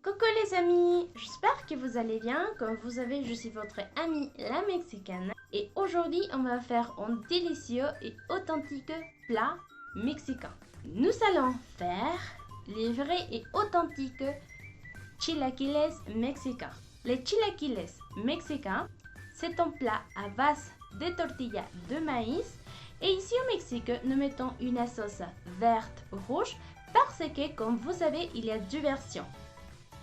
Coucou les amis, j'espère que vous allez bien. Comme vous savez, je suis votre amie la Mexicaine. Et aujourd'hui, on va faire un délicieux et authentique plat mexicain. Nous allons faire les vrais et authentiques chilaquiles mexicains. Les chilaquiles mexicains, c'est un plat à base de tortillas de maïs. Et ici au Mexique, nous mettons une sauce verte rouge parce que, comme vous savez, il y a deux versions,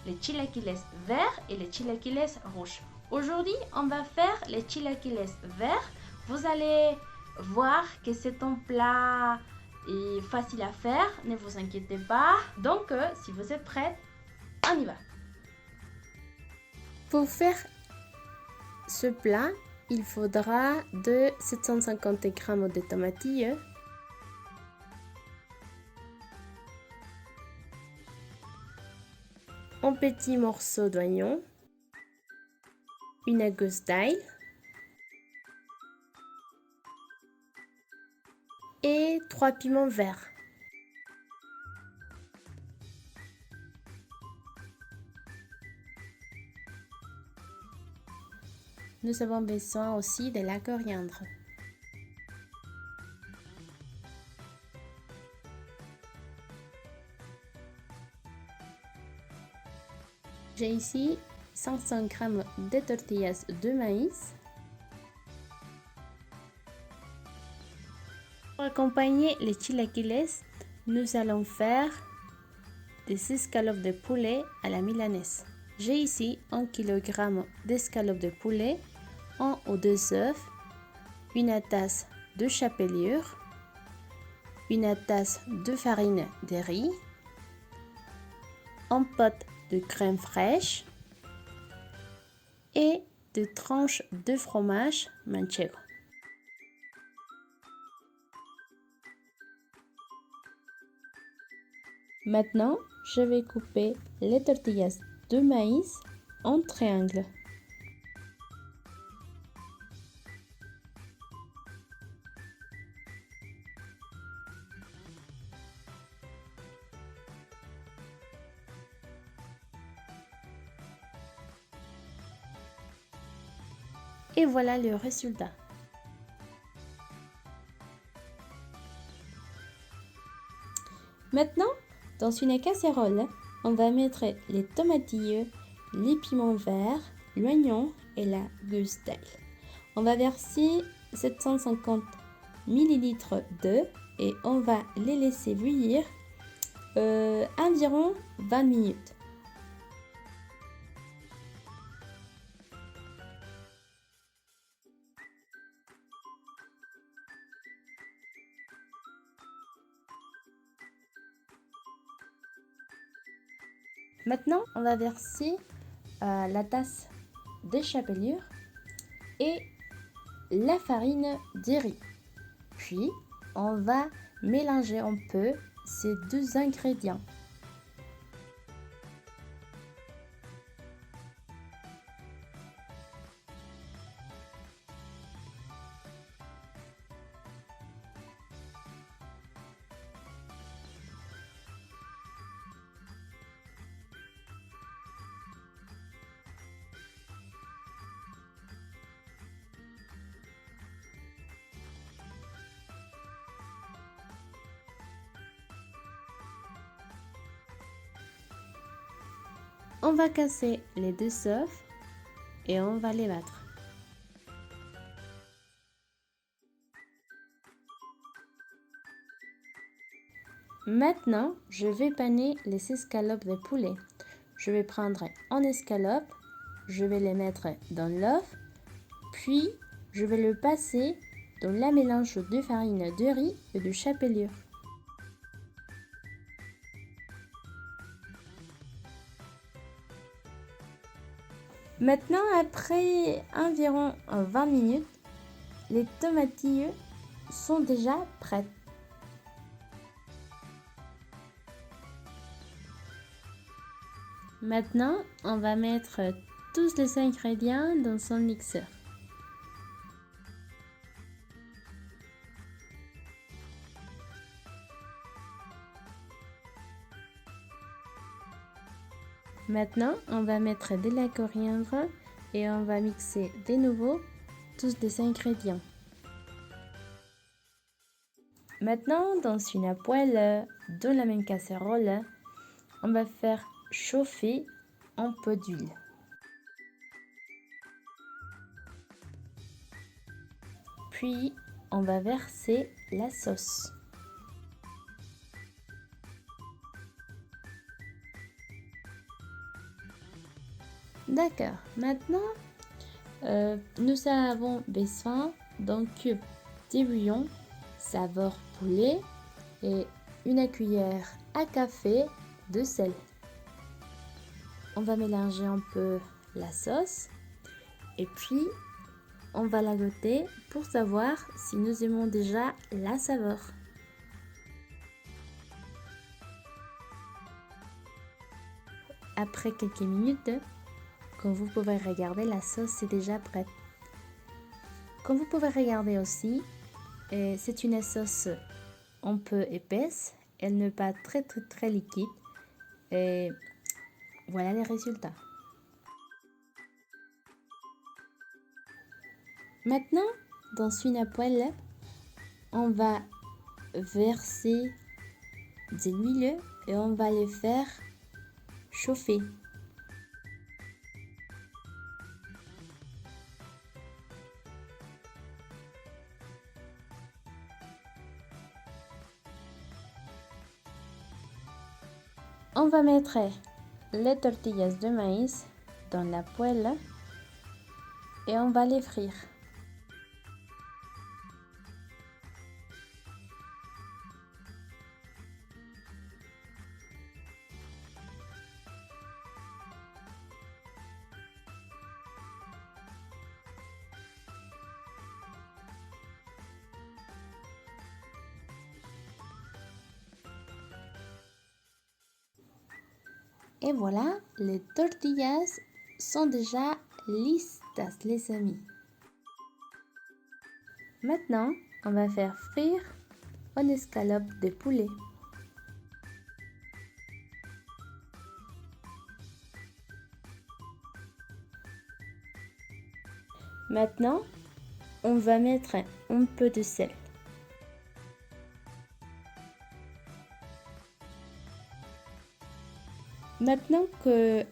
les chilaquiles verts et les chilaquiles rouges. Aujourd'hui, on va faire les chilaquiles verts. Vous allez voir que c'est un plat facile à faire, ne vous inquiétez pas. Donc, si vous êtes prêts, on y va. Pour faire ce plat, il faudra de 750 g de tomatilles, un petit morceau d'oignon, une gousse d'ail et 3 piments verts. Nous avons besoin aussi de la coriandre. J'ai ici 500 g de tortillas de maïs. Pour accompagner les chilaquiles, nous allons faire des escalopes de poulet à la milanaise. J'ai ici 1 kg d'escalopes de poulet, 1 ou 2 œufs, une tasse de chapelure, une tasse de farine de riz, un pot de crème fraîche et des tranches de fromage manchego. Maintenant, je vais couper les tortillas de maïs en triangles. Et voilà le résultat. Maintenant, dans une casserole, on va mettre les tomatilles, les piments verts, l'oignon et la gousse d'ail. On va verser 750 ml d'eau et on va les laisser bouillir environ 20 minutes. Maintenant, on va verser la tasse de chapelure et la farine de riz. Puis, on va mélanger un peu ces deux ingrédients. On va casser les deux œufs et on va les battre. Maintenant, je vais paner les escalopes de poulet. Je vais prendre un escalope, je vais les mettre dans l'œuf, puis je vais le passer dans la mélange de farine de riz et de chapelure. Maintenant, après environ 20 minutes, les tomatilles sont déjà prêtes. Maintenant, on va mettre tous les ingrédients dans un mixeur. Maintenant, on va mettre de la coriandre et on va mixer de nouveau tous les ingrédients. Maintenant, dans une poêle, dans la même casserole, on va faire chauffer un peu d'huile. Puis, on va verser la sauce. D'accord, maintenant, nous avons besoin d'un cube de bouillon saveur poulet et une cuillère à café de sel. On va mélanger un peu la sauce et puis on va la goûter pour savoir si nous aimons déjà la saveur. Après quelques minutes, comme vous pouvez regarder, la sauce est déjà prête. Comme vous pouvez regarder aussi, c'est une sauce un peu épaisse, elle n'est pas très liquide. Et voilà les résultats. Maintenant, dans une poêle, on va verser de l'huile et on va les faire chauffer. On va mettre les tortillas de maïs dans la poêle et on va les frire. Et voilà, les tortillas sont déjà listas, les amis. Maintenant, on va faire frire une escalope de poulet. Maintenant, on va mettre un peu de sel. Maintenant que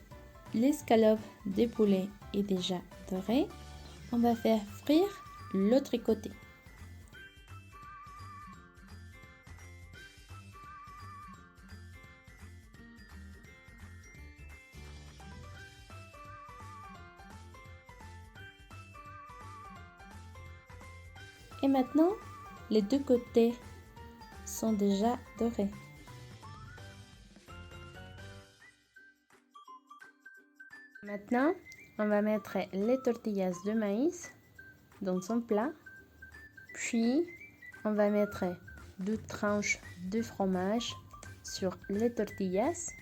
l'escalope de poulet est déjà dorée, on va faire frire l'autre côté. Et maintenant, les deux côtés sont déjà dorés. Maintenant, on va mettre les tortillas de maïs dans son plat. Puis, on va mettre 2 tranches de fromage sur les tortillas.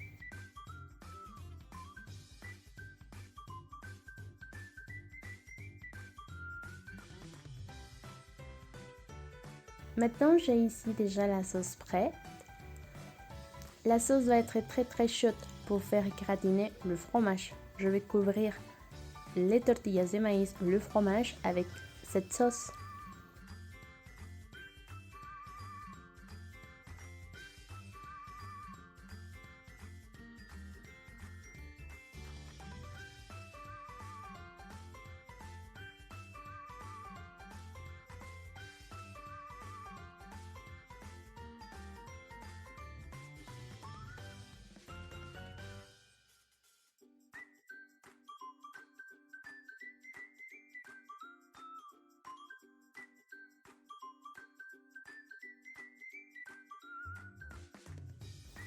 Maintenant, j'ai ici déjà la sauce prête. La sauce va être très chaude pour faire gratiner le fromage. Je vais couvrir les tortillas de maïs, le fromage avec cette sauce.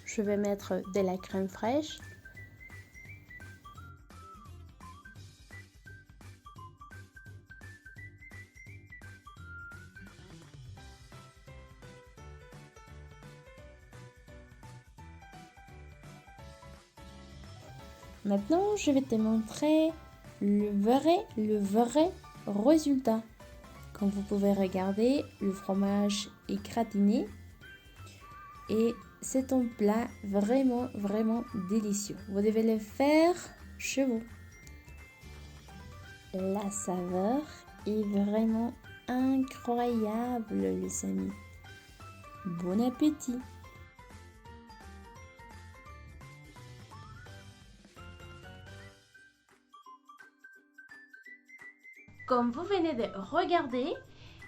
Je vais mettre de la crème fraîche. Maintenant, je vais te montrer le vrai résultat. Comme vous pouvez regarder, le fromage est gratiné et C'est un plat vraiment délicieux. Vous devez le faire chez vous. La saveur est vraiment incroyable, les amis. Bon appétit! Comme vous venez de regarder,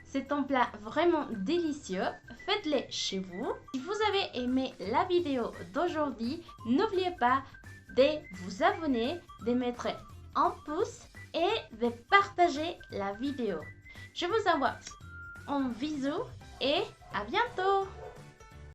c'est un plat vraiment délicieux. Faites-le chez vous. Si vous avez aimé la vidéo d'aujourd'hui, n'oubliez pas de vous abonner, de mettre un pouce et de partager la vidéo. Je vous envoie un bisou et à bientôt!